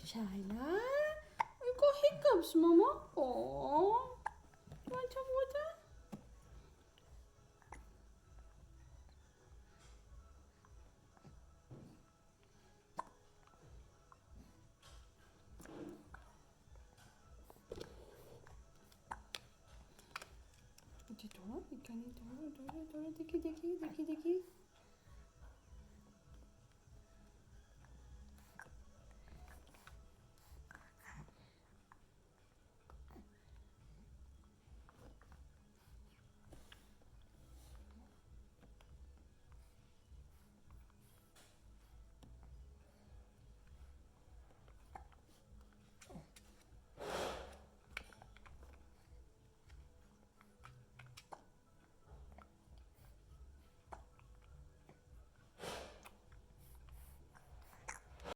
Shaila, you got hiccups, Mama. Oh, you want some water? Moet je door? Ik kan niet door. Dikkie.